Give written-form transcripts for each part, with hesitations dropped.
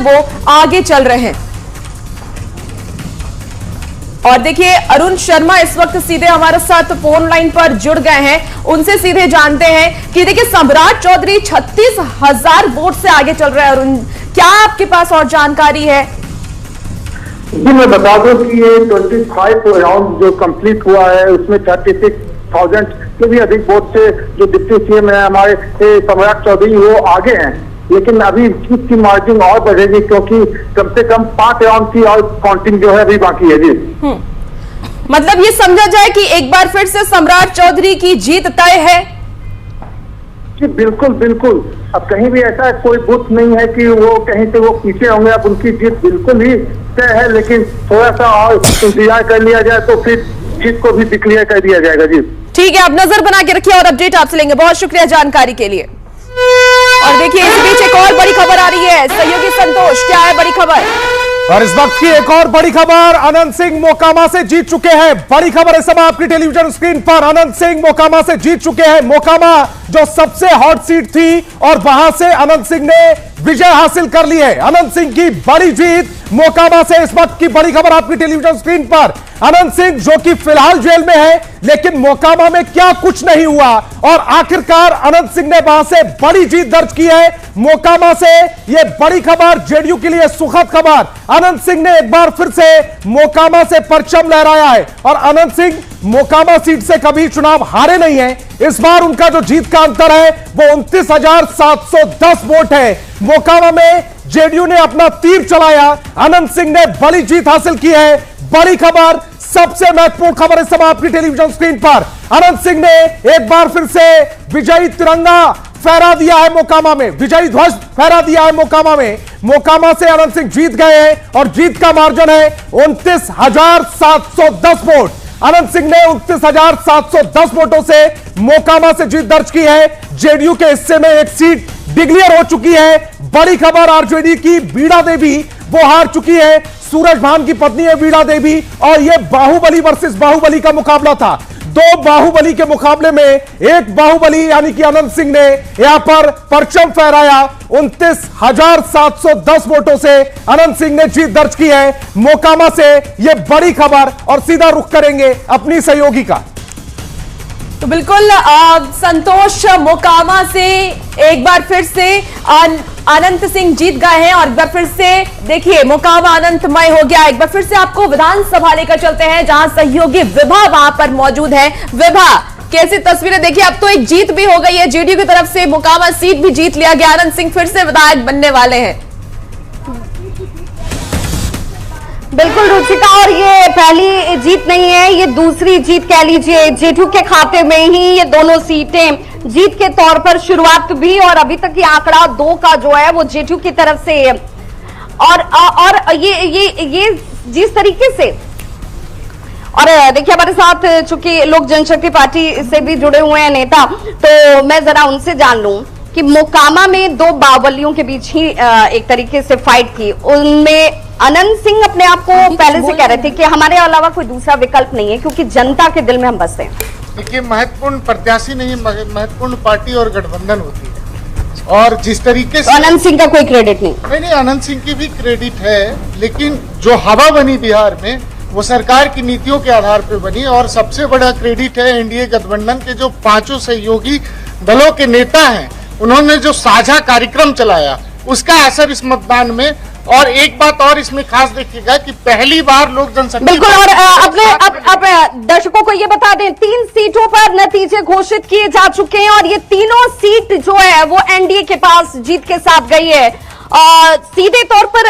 वो आगे चल रहे हैं। और देखिए अरुण शर्मा इस वक्त सीधे हमारे साथ फोन लाइन पर जुड़ गए हैं, उनसे सीधे जानते हैं कि देखिए सम्राट चौधरी 36,000 वोट से आगे चल रहे हैं। अरुण, क्या आपके पास और जानकारी है? जी मैं बता दूं कि ये 25 राउंड जो कंप्लीट हुआ है उसमें 36,000 से भी अधिक वोट से जो डिप्टी सीएम है हमारे सम्राट चौधरी वो आगे हैं, लेकिन अभी जीत की मार्जिन और बढ़ेगी क्योंकि कम से कम 5 राउंड की और काउंटिंग जो है अभी बाकी है। जी मतलब ये समझा जाए कि एक बार फिर से सम्राट चौधरी की जीत तय है? जी बिल्कुल बिल्कुल, अब कहीं भी ऐसा कोई बूथ नहीं है कि वो कहीं से वो पीछे होंगे। अब उनकी जीत बिल्कुल ही तय है, लेकिन थोड़ा सा और इंतजार कर लिया जाए तो फिर जीत को भी डिक्लेयर कर दिया जाएगा। जी ठीक है, आप नजर बना के रखिए और अपडेट आपसे लेंगे। बहुत शुक्रिया जानकारी के लिए। और देखिए इस बीच एक और बड़ी खबर आ रही है, सहयोगी संतोष, क्या है बड़ी खबर? और इस वक्त की एक और बड़ी खबर, अनंत सिंह मोकामा से जीत चुके हैं। बड़ी खबर इस समय आपकी टेलीविजन स्क्रीन पर, अनंत सिंह मोकामा से जीत चुके हैं। मोकामा जो सबसे हॉट सीट थी और वहां से अनंत सिंह ने विजय हासिल कर ली है। अनंत सिंह की बड़ी जीत मोकामा से, इस वक्त की बड़ी खबर आपकी टेलीविजन स्क्रीन पर। अनंत सिंह जो कि फिलहाल जेल में है, लेकिन मोकामा में क्या कुछ नहीं हुआ और आखिरकार अनंत सिंह ने वहां से बड़ी जीत दर्ज की है। मोकामा से यह बड़ी खबर, जेडीयू के लिए सुखद खबर। अनंत सिंह ने एक बार फिर से मोकामा से परचम लहराया है और अनंत सिंह मोकामा सीट से कभी चुनाव हारे नहीं है। इस बार उनका जो जीत का अंतर है वो 29,710 वोट है। मोकामा में जेडीयू ने अपना तीर चलाया, अनंत सिंह ने बड़ी जीत हासिल की है। बड़ी खबर, सबसे महत्वपूर्ण खबर इस समय आपकी टेलीविजन स्क्रीन पर, अनंत सिंह ने एक बार फिर से विजयी तिरंगा फहरा दिया है मोकामा में, विजयी ध्वज फहरा दिया है मोकामा में। मोकामा से अनंत सिंह जीत गए हैं और जीत का मार्जिन है 29,710 वोट। अनंत सिंह ने 29,710 वोटों से मोकामा से जीत दर्ज की है। जेडीयू के हिस्से में एक सीट डिक्लेयर हो चुकी है। बड़ी खबर, आरजेडी की बीड़ा देवी वो हार चुकी है। सूरज भान की पत्नी है बीड़ा देवी और यह बाहुबली वर्सेस बाहुबली का मुकाबला था। दो बाहुबली के मुकाबले में एक बाहुबली यानी कि अनंत सिंह ने यहां पर परचम फहराया। 29,710 वोटों से अनंत सिंह ने जीत दर्ज की है मोकामा से। यह बड़ी खबर और सीधा रुख करेंगे अपनी सहयोगी का। तो बिल्कुल संतोष, मोकामा से एक बार फिर से अनंत सिंह जीत गए हैं और एक बार फिर से देखिए मोकामा अनंतमय हो गया। एक बार फिर से आपको विधानसभा लेकर चलते हैं जहां सहयोगी विभा वहां पर मौजूद है। विभा, कैसी तस्वीरें? देखिए अब तो एक जीत भी हो गई है जेडीयू की तरफ से, मोकामा सीट भी जीत लिया गया, अनंत सिंह फिर से विधायक बनने वाले हैं। बिल्कुल रुचिका, और ये पहली जीत नहीं है, ये दूसरी जीत कह लीजिए। जेडीयू के खाते में ही ये दोनों सीटें जीत के तौर पर शुरुआत भी, और अभी तक ये आंकड़ा 2 का जो है वो जेडीयू की तरफ से है। और ये जिस तरीके से, और देखिए हमारे साथ चूंकि लोक जनशक्ति पार्टी से भी जुड़े हुए हैं नेता, तो मैं जरा उनसे जान लूं कि मोकामा में 2 बाहुबलियों के बीच ही एक तरीके से फाइट थी। उनमें अनंत सिंह अपने आप को पहले से कह रहे थे कि हमारे अलावा कोई दूसरा विकल्प नहीं है क्योंकि जनता के दिल में हम बसते हैं। देखिए महत्वपूर्ण प्रत्याशी नहीं, महत्वपूर्ण पार्टी और गठबंधन होती है। और जिस तरीके से अनंत सिंह का कोई क्रेडिट नहीं, अनंत सिंह की भी क्रेडिट है, लेकिन जो हवा बनी बिहार में वो सरकार की नीतियों के आधार पर बनी। और सबसे बड़ा क्रेडिट है एनडीए गठबंधन के जो 5 सहयोगी दलों के नेता हैं, उन्होंने जो साझा कार्यक्रम चलाया उसका असर इस मतदान में। और एक बात और इसमें खास देखिएगा कि पहली बार लोक जनशक्ति, बिल्कुल, और अब दर्शकों को ये बता दें 3 सीटों पर नतीजे घोषित किए जा चुके हैं और ये तीनों सीट जो है वो एनडीए के पास जीत के साथ गई है। सीधे तौर पर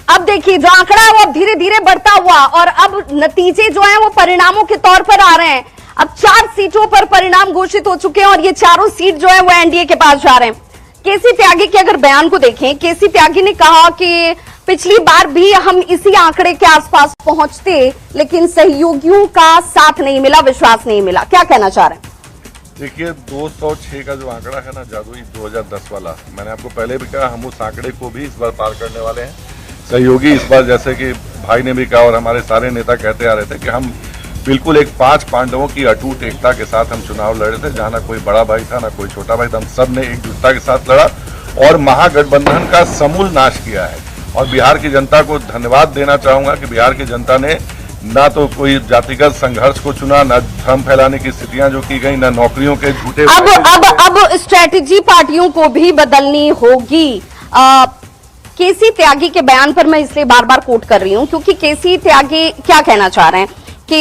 अब देखिए जो आंकड़ा है वो धीरे धीरे बढ़ता हुआ और अब नतीजे जो है वो परिणामों के तौर पर आ रहे हैं। अब 4 सीटों पर परिणाम घोषित हो चुके हैं और ये चारों सीट जो है वो एनडीए के पास जा रहे हैं। केसी त्यागी के अगर बयान को देखें, केसी त्यागी ने कहा कि पिछली बार भी हम इसी आंकड़े के आसपास पहुंचते, लेकिन सहयोगियों का साथ नहीं मिला, विश्वास नहीं मिला। क्या कहना चाह रहे हैं? देखिए 206 का जो आंकड़ा है ना जादुई 2010 वाला, मैंने आपको पहले भी कहा हम उस आंकड़े को भी इस बार पार करने वाले हैं। सहयोगी इस बार, जैसे कि भाई ने भी कहा और हमारे सारे नेता कहते आ रहे थे कि हम बिल्कुल एक 5 पांडवों की अटूट एकता के साथ हम चुनाव लड़े थे, जहां ना कोई बड़ा भाई था ना कोई छोटा भाई था, हम सब ने एकजुटता के साथ लड़ा और महागठबंधन का समूल नाश किया है। और बिहार की जनता को धन्यवाद देना चाहूंगा कि बिहार की जनता ने ना तो कोई जातिगत संघर्ष को चुना, ना भ्रम फैलाने की स्थितियां जो की गई, ना नौकरियों के झूठे। अब स्ट्रेटेजी पार्टियों को भी बदलनी होगी। केसी त्यागी के बयान पर मैं इसलिए बार बार कोट कर रही हूं क्योंकि केसी त्यागी क्या कहना चाह रहे हैं कि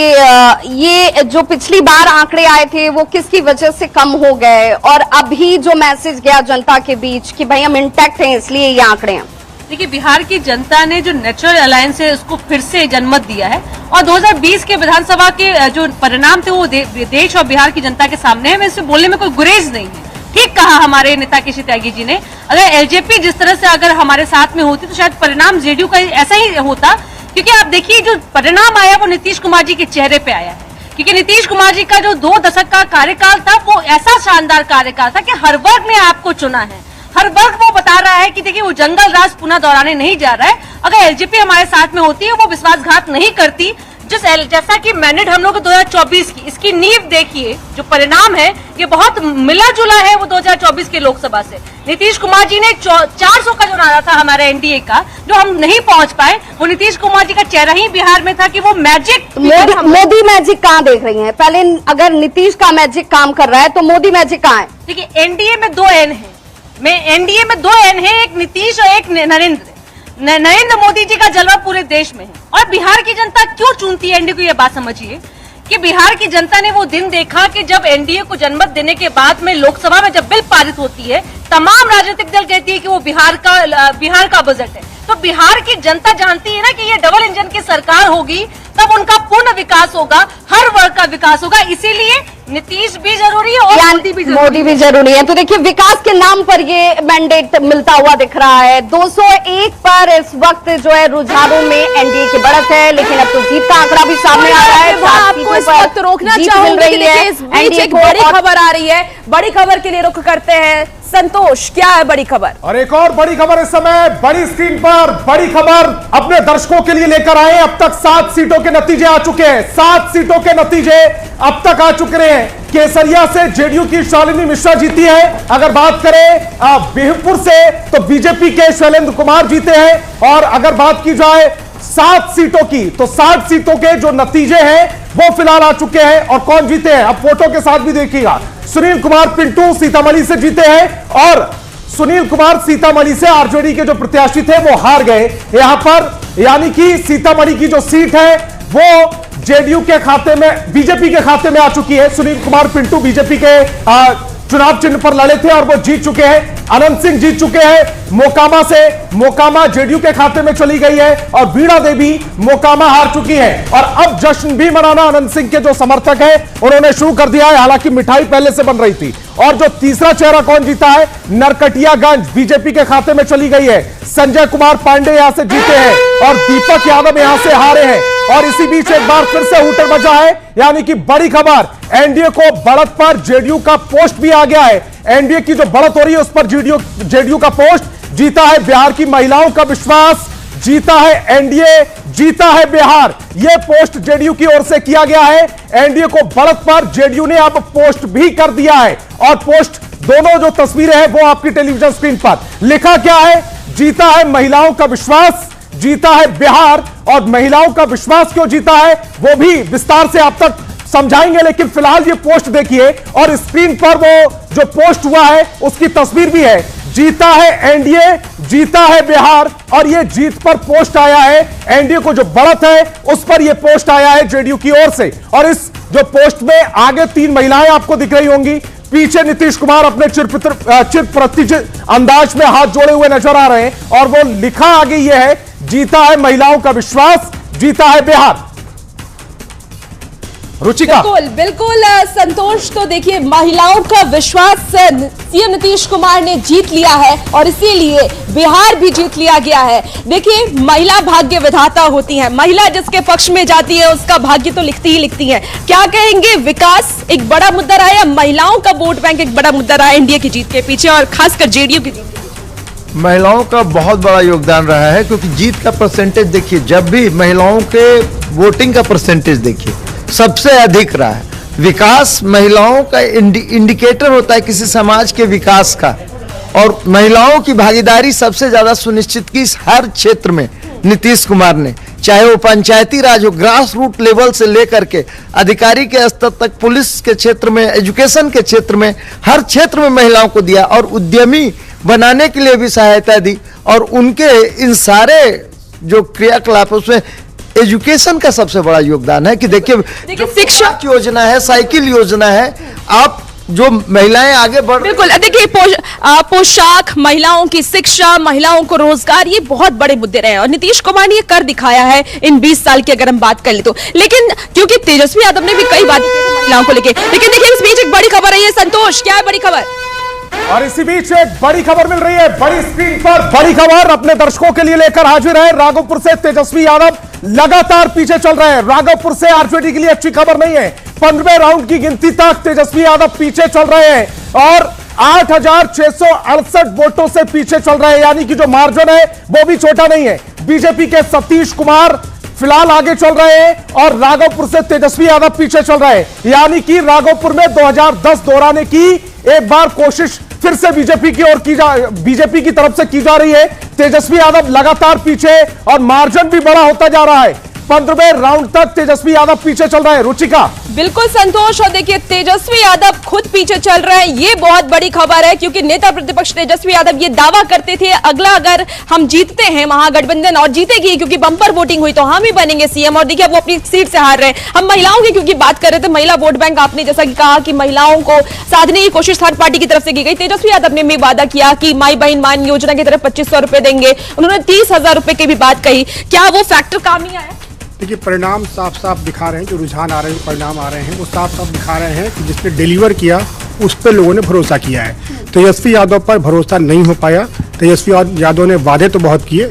ये जो पिछली बार आंकड़े आए थे वो किसकी वजह से कम हो गए, और अभी जो मैसेज गया जनता के बीच कि भाई हम इंटैक्ट हैं इसलिए ये आंकड़े हैं। देखिए, बिहार की जनता ने जो नेचुरल अलायंस है उसको फिर से जन्मत दिया है और 2020 के विधानसभा के जो परिणाम थे वो देश और बिहार की जनता के सामने है। मैं इससे बोलने में कोई गुरेज नहीं है। ठीक कहा हमारे नेता केसी त्यागी जी ने, अगर एलजेपी जिस तरह से अगर हमारे साथ में होती तो शायद परिणाम जेडीयू का ऐसा ही होता, क्योंकि आप देखिए जो परिणाम आया वो नीतीश कुमार जी के चेहरे पे आया है। क्योंकि नीतीश कुमार जी का जो 2 दशक का कार्यकाल था वो ऐसा शानदार कार्यकाल था कि हर वर्ग ने आपको चुना है, हर वर्ग वो बता रहा है कि देखिए वो जंगल राज पुनः दोहराने नहीं जा रहा है। अगर एलजेपी हमारे साथ में होती है वो विश्वासघात नहीं करती। जैसा कि मैंडेट हम लोग 2024 की, इसकी नींव देखिए, जो परिणाम है ये बहुत मिला जुला है वो 2024 के लोकसभा से। नीतीश कुमार जी ने 400 का जो नारा था हमारे एनडीए का, जो हम नहीं पहुंच पाए, वो नीतीश कुमार जी का चेहरा ही बिहार में था कि वो मैजिक। मोदी मैजिक कहाँ देख रही हैं? पहले अगर नीतीश का मैजिक काम कर रहा है तो मोदी मैजिक कहाँ है? देखिए, एनडीए में 2 एन है, एनडीए में 2 एन है, एक नीतीश और एक नरेंद्र मोदी जी का जलवा पूरे देश में है। और बिहार की जनता क्यों चुनती है एनडीए को, ये बात समझिए कि बिहार की जनता ने वो दिन देखा कि जब एनडीए को जनमत देने के बाद में लोकसभा में जब बिल पारित होती है, तमाम राजनीतिक दल कहती है कि वो बिहार का बजट है। तो बिहार की जनता जानती है ना कि ये डबल इंजन की सरकार होगी, तब उनका पूर्ण विकास होगा, हर वर्ग का विकास होगा। इसीलिए नीतीश भी जरूरी है और मोदी भी जरूरी है। तो देखिए, विकास के नाम पर ये मैंडेट मिलता हुआ दिख रहा है। 201 पर इस वक्त जो है रुझानों में एनडीए की बढ़त है, लेकिन अब तो जीत का आंकड़ा भी सामने आ रहा है। आपको इस वक्त रोकना चाहूंगी कि इस बीच एक बड़ी खबर आ रही है। बड़ी खबर के लिए रुख करते हैं। संतोष, क्या है बड़ी खबर? और एक और बड़ी खबर इस समय बड़ी स्क्रीन पर बड़ी खबर अपने दर्शकों के लिए लेकर आए। अब तक 7 सीटों के नतीजे आ चुके हैं। 7 सीटों के नतीजे अब तक आ चुके हैं। केसरिया से जेडीयू की शालिनी मिश्रा जीती है। अगर बात करें बिहपुर से तो बीजेपी के शैलेंद्र कुमार जीते हैं। और अगर बात की जाए 7 सीटों की तो 7 सीटों के जो नतीजे हैं वो फिलहाल आ चुके हैं। और कौन जीते हैं अब फोटो के साथ भी देखिएगा। सुनील कुमार पिंटू सीतामढ़ी से जीते हैं और सुनील कुमार सीतामढ़ी से आरजेडी के जो प्रत्याशी थे वो हार गए यहां पर, यानी कि सीतामढ़ी की जो सीट है वो जेडीयू के खाते में, बीजेपी के खाते में आ चुकी है। सुनील कुमार पिंटू बीजेपी के चुनाव चिन्ह पर लड़े थे और वो जीत चुके हैं। अनंत सिंह जीत चुके हैं मोकामा से, मोकामा जेडीयू के खाते में चली गई है। और वीणा देवी मोकामा हार चुकी है। और अब जश्न भी मनाना अनंत सिंह के जो समर्थक है उन्होंने शुरू कर दिया है, हालांकि मिठाई पहले से बन रही थी। और जो तीसरा चेहरा कौन जीता है, नरकटियागंज बीजेपी के खाते में चली गई है। संजय कुमार पांडे यहां से जीते हैं और दीपक यादव यहां से हारे हैं। और इसी बीच एक बार फिर से हूटर बजा है, यानी कि बड़ी खबर, एनडीए को बढ़त पर जेडीयू का पोस्ट भी आ गया है। एनडीए की जो बढ़त हो रही है उस पर जेडीयू का पोस्ट जीता है। बिहार की महिलाओं का विश्वास जीता है एनडीए, जीता है बिहार। यह पोस्ट जेडीयू की ओर से किया गया है। एनडीए को बढ़त पर जेडीयू ने अब पोस्ट भी कर दिया है। और पोस्ट दोनों जो तस्वीरें हैं वो आपकी टेलीविजन स्क्रीन पर लिखा क्या है, जीता है महिलाओं का विश्वास, जीता है बिहार। और महिलाओं का विश्वास क्यों जीता है वो भी विस्तार से आप तक समझाएंगे, लेकिन फिलहाल ये पोस्ट देखिए और स्क्रीन पर वो जो पोस्ट हुआ है उसकी तस्वीर भी है। जीता है एनडीए, जीता है बिहार। और ये जीत पर पोस्ट आया है, एनडीए को जो बढ़त है उस पर यह पोस्ट आया है जेडीयू की ओर से। और इस जो पोस्ट में आगे 3 महिलाएं आपको दिख रही होंगी, पीछे नीतीश कुमार अपने चिर प्रतिष्ठित अंदाज में हाथ जोड़े हुए नजर आ रहे हैं। और वो लिखा आगे ये है, जीता है महिलाओं का विश्वास, जीता है बिहार। रुचिका, बिल्कुल संतोष। तो देखिए, महिलाओं का विश्वास सीएम नीतीश कुमार ने जीत लिया है और इसीलिए बिहार भी जीत लिया गया है। देखिए, महिला भाग्य विधाता होती हैं। महिला जिसके पक्ष में जाती है उसका भाग्य तो लिखती ही लिखती है। क्या कहेंगे, विकास एक बड़ा मुद्दा रहा है, महिलाओं का वोट बैंक एक बड़ा मुद्दा रहा है एनडीए की जीत के पीछे और खासकर जेडीयू की जीत? महिलाओं का बहुत बड़ा योगदान रहा है, क्योंकि जीत का परसेंटेज देखिए, जब भी महिलाओं के वोटिंग का परसेंटेज देखिए सबसे अधिक रहा है। विकास महिलाओं का इंडिकेटर होता है किसी समाज के विकास का। और महिलाओं की भागीदारी सबसे ज्यादा सुनिश्चित की हर क्षेत्र में नीतीश कुमार ने, चाहे वो पंचायती राज हो, ग्रास रूट लेवल से लेकर के अधिकारी के स्तर तक, पुलिस के क्षेत्र में, एजुकेशन के क्षेत्र में, हर क्षेत्र में महिलाओं को दिया और उद्यमी बनाने के लिए भी सहायता दी। और उनके इन सारे जो क्रियाकलाप उसमें एजुकेशन का सबसे बड़ा योगदान है कि देखिए शिक्षा की योजना है, साइकिल योजना है, आप जो महिलाएं आगे बढ़, बिल्कुल देखिए पोशाक, महिलाओं की शिक्षा, महिलाओं को रोजगार, ये बहुत बड़े मुद्दे रहे हैं और नीतीश कुमार ने ये कर दिखाया है इन 20 साल की अगर हम बात कर ले तो। लेकिन क्योंकि तेजस्वी यादव ने भी कई बातें की महिलाओं को लेकर, लेकिन देखिए इस बीच एक बड़ी खबर आई है। संतोष, क्या है बड़ी खबर? और इसी बीच एक बड़ी खबर मिल रही है, बड़ी स्क्रीन पर बड़ी खबर अपने दर्शकों के लिए लेकर हाजिर है। राघोपुर से तेजस्वी यादव लगातार पीछे चल रहे हैं। राघोपुर से आरजेडी के लिए अच्छी खबर नहीं है, 15वें राउंड की गिनती तक तेजस्वी यादव पीछे चल रहे हैं और 8,668 वोटों से पीछे चल रहे हैं, यानी कि जो मार्जिन है वो भी छोटा नहीं है। बीजेपी के सतीश कुमार फिलहाल आगे चल रहे हैं और राघोपुर से तेजस्वी यादव पीछे चल रहे हैं, यानी कि राघोपुर में 2010 दोहराने की एक बार कोशिश फिर से बीजेपी की तरफ से की जा रही है। तेजस्वी यादव लगातार पीछे और मार्जिन भी बड़ा होता जा रहा है। 15वें राउंड तक तेजस्वी यादव पीछे चल रहे हैं। रुचिका, बिल्कुल संतोष, और देखिए तेजस्वी यादव खुद पीछे चल रहे हैं, ये बहुत बड़ी खबर है क्योंकि नेता प्रतिपक्ष तेजस्वी यादव ये दावा करते थे अगला अगर हम जीतते हैं महागठबंधन और जीतेगी क्योंकि बंपर वोटिंग हुई तो हम ही बनेंगे सीएम, और देखिए वो अपनी सीट से हार रहे हैं। हम महिलाओं की क्योंकि बात कर रहे थे, महिला वोट बैंक आपने जैसा कि कहा कि महिलाओं को साधने की कोशिश थर्ड पार्टी की तरफ से की गई। तेजस्वी यादव ने भी वादा किया कि माई बहन मान योजना की तरफ 2500 रुपए देंगे, उन्होंने 30,000 रुपए की भी बात कही। क्या वो फैक्टर काम नहीं आया? देखिए परिणाम साफ साफ दिखा रहे हैं, जो रुझान आ रहे हैं, परिणाम आ रहे हैं वो साफ साफ दिखा रहे हैं कि जिसने डिलीवर किया उस पर लोगों ने भरोसा किया है। तेजस्वी यादव पर भरोसा नहीं हो पाया। तेजस्वी यादव ने वादे तो बहुत किए,